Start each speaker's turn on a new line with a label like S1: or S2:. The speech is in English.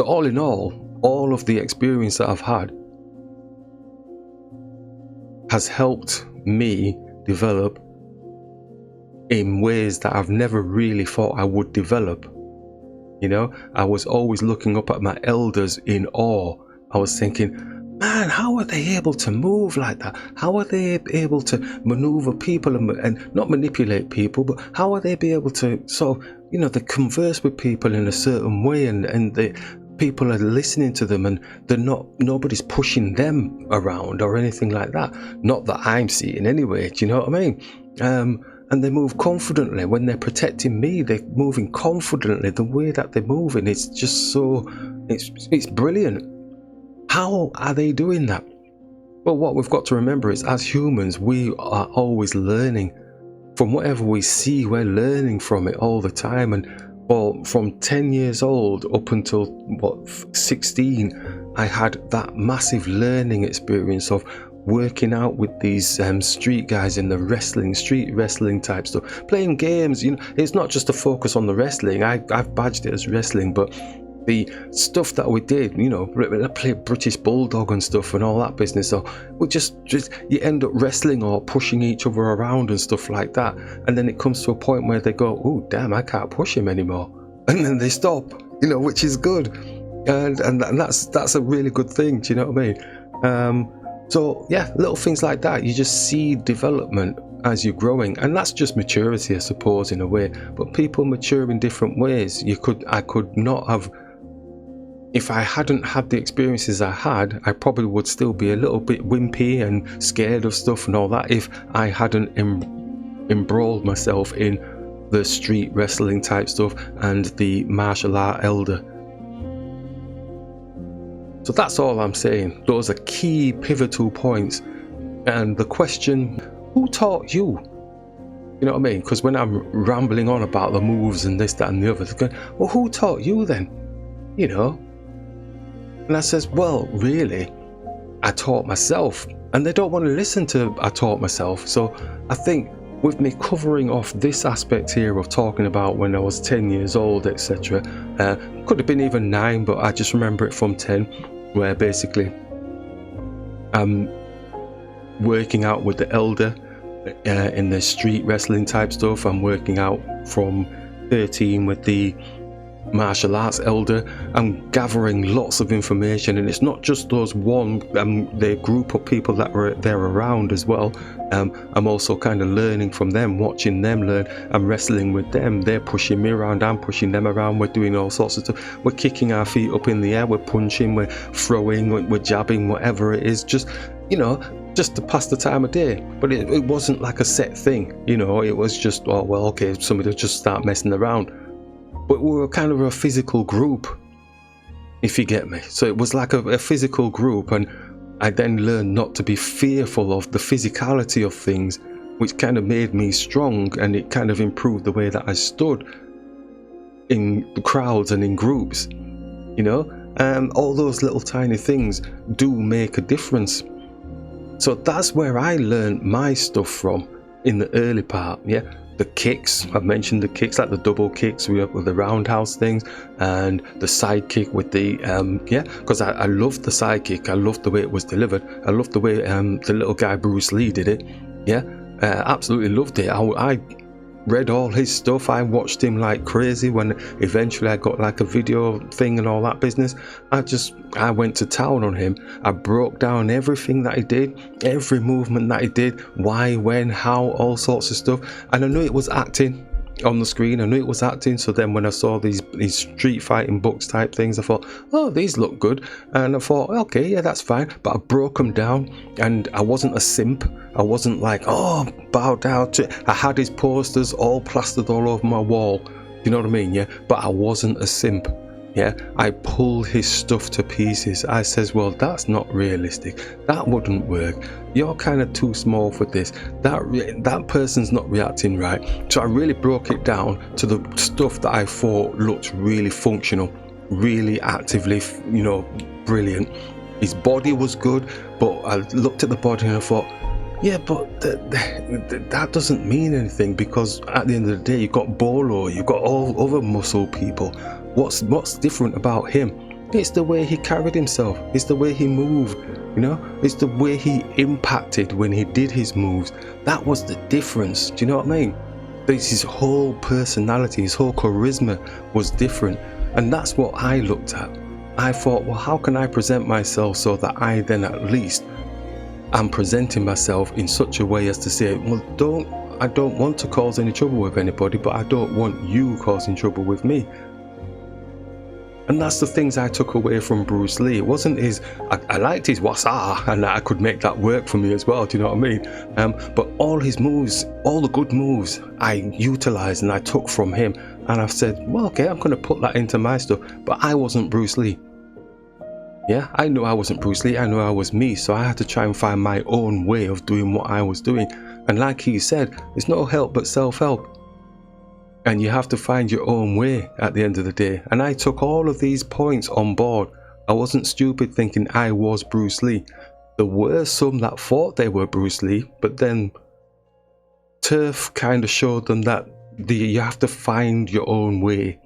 S1: So all in all of the experience that I've had has helped me develop in ways that I've never really thought I would develop. You know, I was always looking up at my elders in awe. I was thinking, man, how are they able to move like that? How are they able to maneuver people and not manipulate people, but how are they be able to sort of, you know, they converse with people in a certain way, and the people are listening to them, and nobody's pushing them around or anything like that. Not that I'm seeing anyway. Do you know what I mean? And they move confidently. When they're protecting me, they're moving confidently. The way that they're moving, it's just so, it's brilliant. How are they doing that? Well, what we've got to remember is, as humans, we are always learning. From whatever we see, we're learning from it all the time. And well, from 10 years old up until 16, I had that massive learning experience of working out with these street guys in the street wrestling type stuff, playing games. You know, it's not just a focus on the wrestling. I've badged it as wrestling, but the stuff that we did, you know, play British Bulldog and stuff and all that business. So we just you end up wrestling or pushing each other around and stuff like that. And then it comes to a point where they go, oh damn, I can't push him anymore, and then they stop. You know, which is good, and that's a really good thing. Do you know what I mean? So yeah, little things like that. You just see development as you're growing, and that's just maturity, I suppose, in a way. But people mature in different ways. I could not have. If I hadn't had the experiences I had, I probably would still be a little bit wimpy and scared of stuff and all that if I hadn't embroiled myself in the street wrestling type stuff and the martial art elder. So that's all I'm saying. Those are key pivotal points. And the question, who taught you? You know what I mean? Because when I'm rambling on about the moves and this, that and the other, they're going, well, who taught you then? You know? And I says, well, really, I taught myself. And they don't want to listen to I taught myself. So I think with me covering off this aspect here of talking about when I was 10 years old, etc. Could have been even 9, but I just remember it from 10, where basically I'm working out with the elder in the street wrestling type stuff. I'm working out from 13 with the martial arts elder. I'm gathering lots of information, and it's not just those the group of people that were there around as well. I'm also kind of learning from them, watching them learn. I'm wrestling with them, they're pushing me around, I'm pushing them around, we're doing all sorts of stuff. We're kicking our feet up in the air, we're punching, we're throwing, we're jabbing, whatever it is, just, you know, just to pass the time of day. But it wasn't like a set thing, you know. It was just, oh well, okay, somebody will just start messing around. But we were kind of a physical group, if you get me. So it was like a physical group, and I then learned not to be fearful of the physicality of things, which kind of made me strong, and it kind of improved the way that I stood in the crowds and in groups, you know. All those little tiny things do make a difference. So that's where I learned my stuff from in the early part, yeah. The kicks, I've mentioned the kicks, like the double kicks with the roundhouse things, and the side kick with the because I loved the side kick. I loved the way it was delivered. I loved the way the little guy Bruce Lee did it. Yeah, absolutely loved it. I read all his stuff. I watched him like crazy. When eventually I got like a video thing and all that business, I went to town on him. I broke down everything that he did, every movement that he did, why, when, how, all sorts of stuff. And I knew it was acting on the screen. I knew it was acting. So then when I saw these street fighting books type things, I thought, oh, these look good. And I thought, okay, yeah, that's fine. But I broke them down, and I wasn't a simp. I wasn't like, oh, bow down to it. I had his posters all plastered all over my wall. You know what I mean? Yeah. But I wasn't a simp. Yeah, I pulled his stuff to pieces. I says, well, that's not realistic. That wouldn't work. You're kind of too small for this. That person's not reacting right. So I really broke it down to the stuff that I thought looked really functional, really actively, you know, brilliant. His body was good, but I looked at the body and I thought, yeah, but that doesn't mean anything, because at the end of the day, you've got Bolo, you've got all other muscle people. What's different about him? It's the way he carried himself. It's the way he moved. You know, it's the way he impacted when he did his moves. That was the difference. Do you know what I mean? His whole personality, his whole charisma was different. And that's what I looked at. I thought, well, how can I present myself so that I then at least am presenting myself in such a way as to say, well, I don't want to cause any trouble with anybody, but I don't want you causing trouble with me. And that's the things I took away from Bruce Lee. It wasn't I liked his wasa, and I could make that work for me as well, do you know what I mean? But all his moves, all the good moves, I utilized and I took from him. And I've said, well, okay, I'm going to put that into my stuff. But I wasn't Bruce Lee. Yeah, I knew I wasn't Bruce Lee. I knew I was me. So I had to try and find my own way of doing what I was doing. And like he said, it's no help but self-help. And you have to find your own way at the end of the day. And I took all of these points on board. I wasn't stupid thinking I was Bruce Lee. There were some that thought they were Bruce Lee, but then Turf kind of showed them that you have to find your own way.